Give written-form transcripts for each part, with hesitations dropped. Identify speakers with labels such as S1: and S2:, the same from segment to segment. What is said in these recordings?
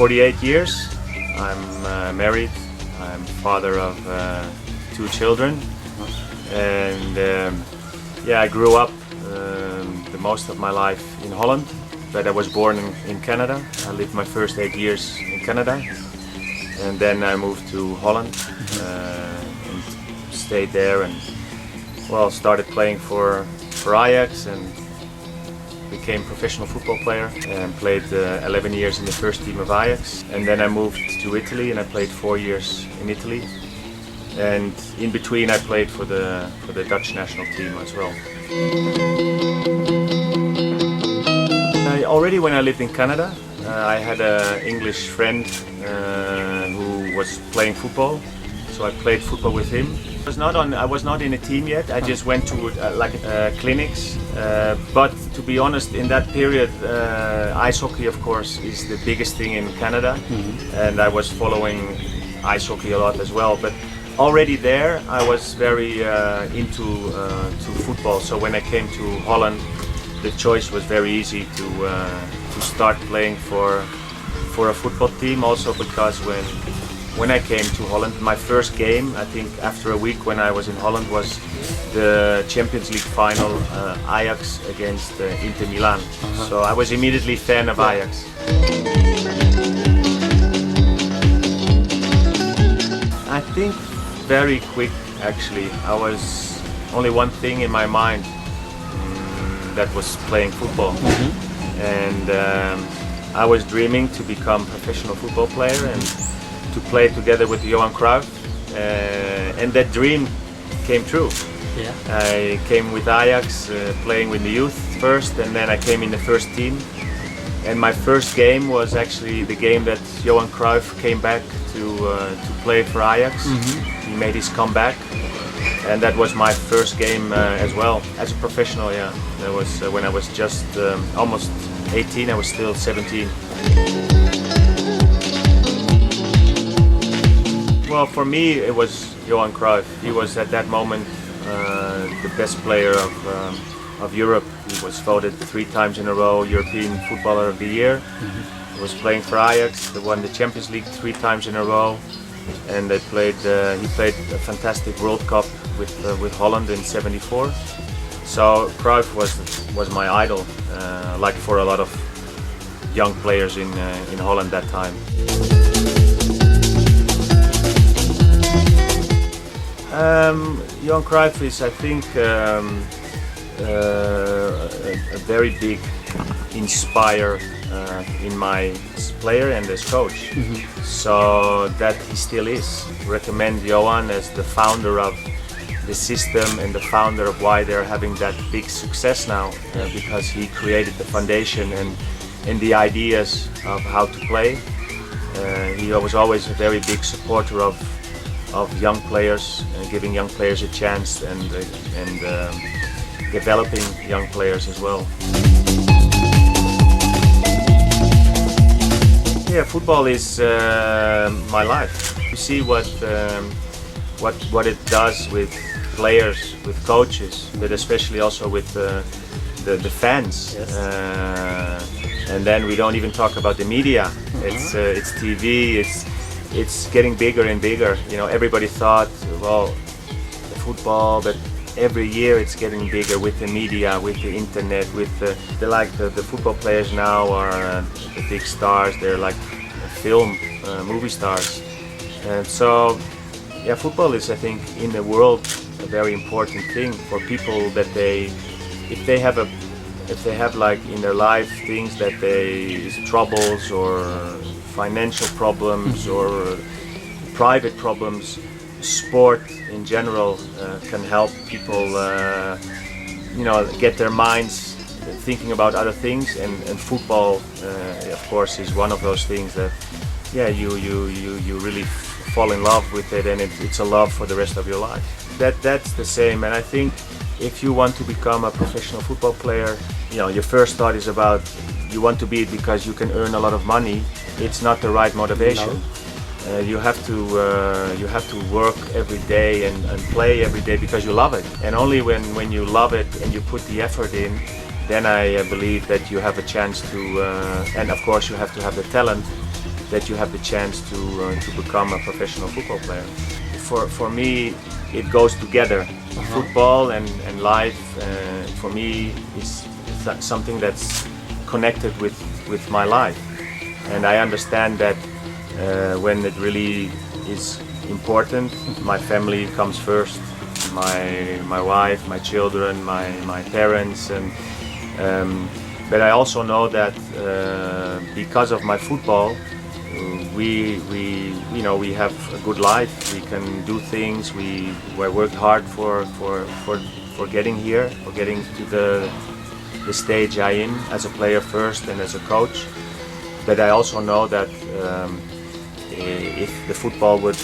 S1: 48 years. I'm married. I'm father of 2 children, and yeah, I grew up the most of my life in Holland, but I was born in Canada. I lived my first 8 years in Canada, and then I moved to Holland and stayed there, and well, started playing for Ajax and became professional football player and played 11 years in the first team of Ajax, and then I moved to Italy and I played 4 years in Italy, and in between I played for the Dutch national team as well. Already when I lived in Canada, I had an English friend who was playing football, so I played football with him. I was not in a team yet. I just went to clinics. But to be honest, in that period, ice hockey, of course, is the biggest thing in Canada, and I was following ice hockey a lot as well. But already there, I was very into to football. So when I came to Holland, the choice was very easy to start playing for a football team. Also because when I came to Holland, my first game, I think after a week when I was in Holland, was the Champions League final, Ajax against Inter Milan. So I was immediately fan of Ajax. I think very quick actually. I was only one thing in my mind, that was playing football. And I was dreaming to become a professional football player and to play together with Johan Cruyff, and that dream came true.
S2: Yeah.
S1: I came with Ajax, playing with the youth first, and then I came in the first team. And my first game was actually the game that Johan Cruyff came back to play for Ajax. He made his comeback, and that was my first game as well as a professional. Yeah, that was when I was just almost 18. I was still 17. Well, for me, it was Johan Cruyff. He was at that moment the best player of Europe. He was voted 3 times in a row European Footballer of the Year. He was playing for Ajax. They won the Champions League 3 times in a row, and he played a fantastic World Cup with Holland in '74. So Cruyff was my idol, like for a lot of young players in Holland that time. Johan Cruyff is, I think, a very big inspire in my player and as coach. So that he still is. Recommend Johan as the founder of the system and the founder of why they're having that big success now, because he created the foundation and the ideas of how to play. He was always a very big supporter of young players and giving young players a chance and developing young players as well. Yeah, football is my life. You see what it does with players, with coaches, but especially also with the fans.
S2: Yes.
S1: And then we don't even talk about the media. It's TV. It's getting bigger and bigger. You know, everybody thought, well, the football, but every year it's getting bigger with the media, with the internet, with the football players now are the big stars. They're like movie stars. And so, yeah, football is, I think, in the world a very important thing for people that if they have like in their life things that troubles or financial problems or private problems, sport in general can help people get their minds thinking about other things, and football of course is one of those things that you really fall in love with it, and it's a love for the rest of your life. That's the same. And I think if you want to become a professional football player, your first thought is about you want to be it because you can earn a lot of money. It's not the right motivation. No. You have to work every day and play every day because you love it. And only when you love it and you put the effort in, then I believe that you have a chance to. And of course, you have to have the talent that you have the chance to become a professional football player. For me, it goes together. Football and life, for me, is something that's connected with my life. And I understand that when it really is important, my family comes first. My wife, my children, my parents, and but I also know that because of my football, we have a good life. We can do things. We worked hard for getting here, for getting to the stage I am as a player first and as a coach. But I also know that if the football would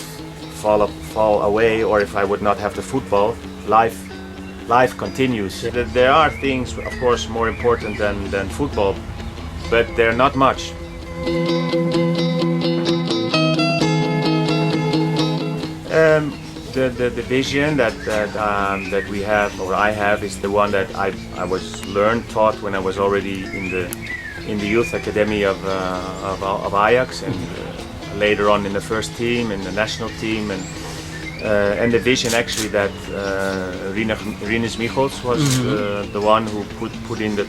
S1: fall away, or if I would not have the football, life continues. There are things, of course, more important than football, but they're not much. The vision that we have, or I have, is the one that I was taught when I was already in the youth academy of Ajax, and later on in the first team, in the national team, and the vision actually that Rinus Michels was the one who put in the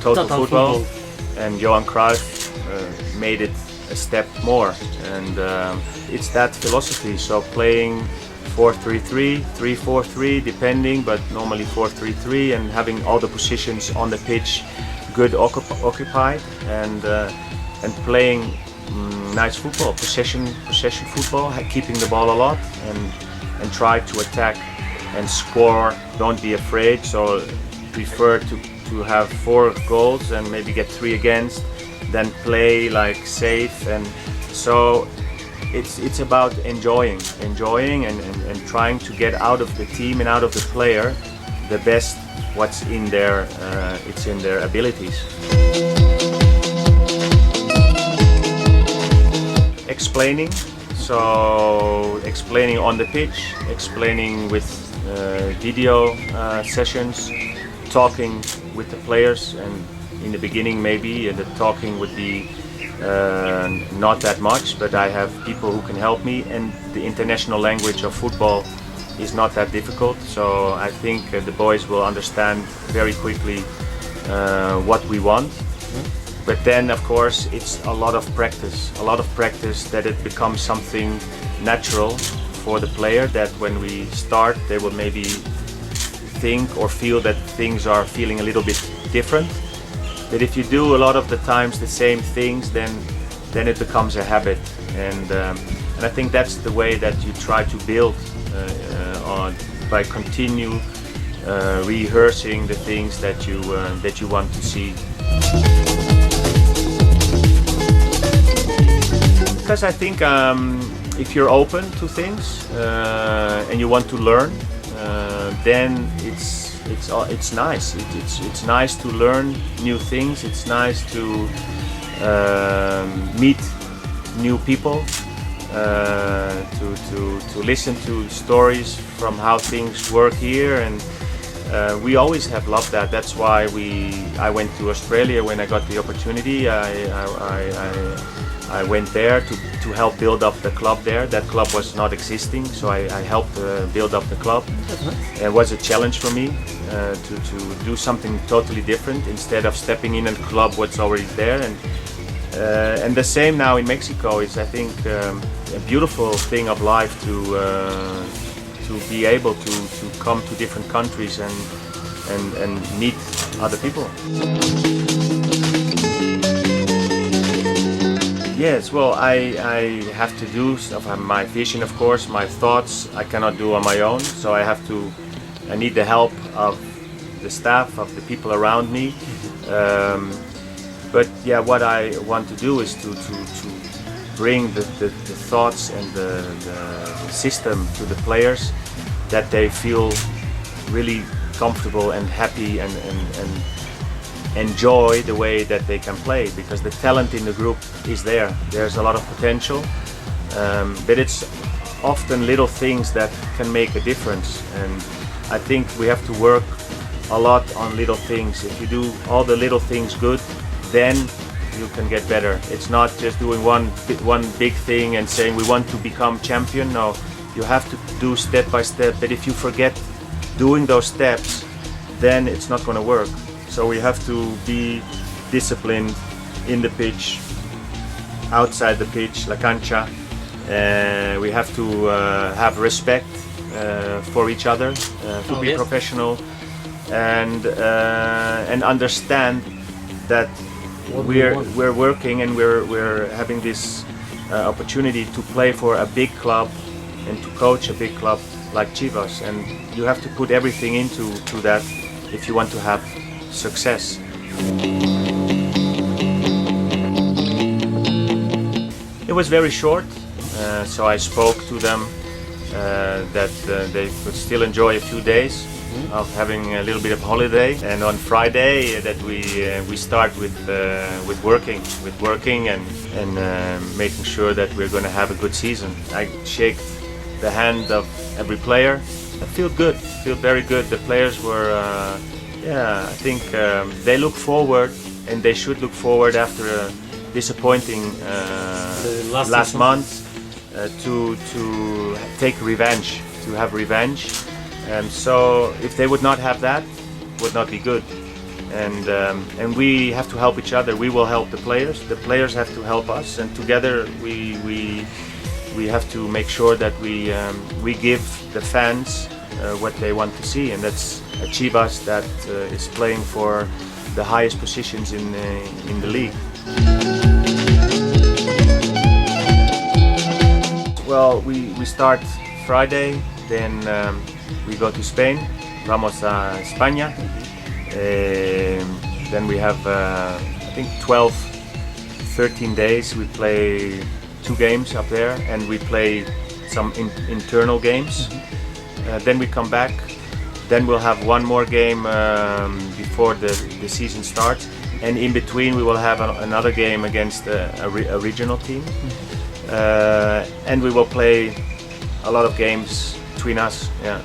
S1: total football, and Johan Cruyff made it a step more, and it's that philosophy. So playing 4-3-3, 3-4-3, depending, but normally 4-3-3, and having all the positions on the pitch good occupied, and playing nice football, possession football, keeping the ball a lot, and try to attack and score. Don't be afraid. So prefer to have 4 goals and maybe get 3 against, then play like safe. And so it's about enjoying and trying to get out of the team and out of the player the best what's in their it's in their abilities. Explaining, so explaining on the pitch, explaining with video sessions, talking with the players, and in the beginning maybe the talking would be not that much, but I have people who can help me, and the international language of football is not that difficult, so I think the boys will understand very quickly what we want. But then, of course, it's a lot of practice that it becomes something natural for the player, that when we start they will maybe think or feel that things are feeling a little bit different. But if you do a lot of the times the same things, then it becomes a habit, and I think that's the way that you try to build on, by continue rehearsing the things that you want to see. Because I think if you're open to things and you want to learn, then it's nice. It's nice to learn new things. It's nice to meet new people, to listen to stories from how things work here, and we always have loved that. That's why I went to Australia when I got the opportunity. I went there to help build up the club there. That club was not existing, so I helped build up the club. It was a challenge for me to do something totally different instead of stepping in a club what's already there. And the same now in Mexico. Is, I think, a beautiful thing of life to be able to come to different countries and meet other people. Yes, well, I have to do stuff. My vision, of course, my thoughts, I cannot do on my own. So I need the help of the staff, of the people around me. But yeah, what I want to do is to bring the thoughts and the system to the players, that they feel really comfortable and happy and enjoy the way that they can play, because the talent in the group is there. There's a lot of potential, but it's often little things that can make a difference, and I think we have to work a lot on little things. If you do all the little things good, then you can get better. It's not just doing one big thing and saying we want to become champion. No, you have to do step by step. But if you forget doing those steps, then it's not going to work. So we have to be disciplined in the pitch, outside the pitch, la cancha. We have to have respect for each other, to be professional, and understand that we're working and we're having this opportunity to play for a big club and to coach a big club like Chivas, and you have to put everything into that if you want to have success. It was very short, so I spoke to them that they could still enjoy a few days of having a little bit of holiday, and on Friday that we start with working and making sure that we're going to have a good season. I shake the hand of every player. I feel good, feel very good. The players were, I think they look forward, and they should look forward after a disappointing last month to take revenge, to have revenge. So if they would not have that, it would not be good. And we have to help each other. We will help the players. The players have to help us, and together we have to make sure that we give the fans what they want to see, and that's a Chivas that is playing for the highest positions in the league. Well, we start Friday, then we go to Spain, vamos a España. Then we have, I think 12, 13 days. We play 2 games up there, and we play some internal games. Then we come back. Then we'll have one more game before the season starts, and in between we will have another game against a regional team. And we will play a lot of games between us. Yeah.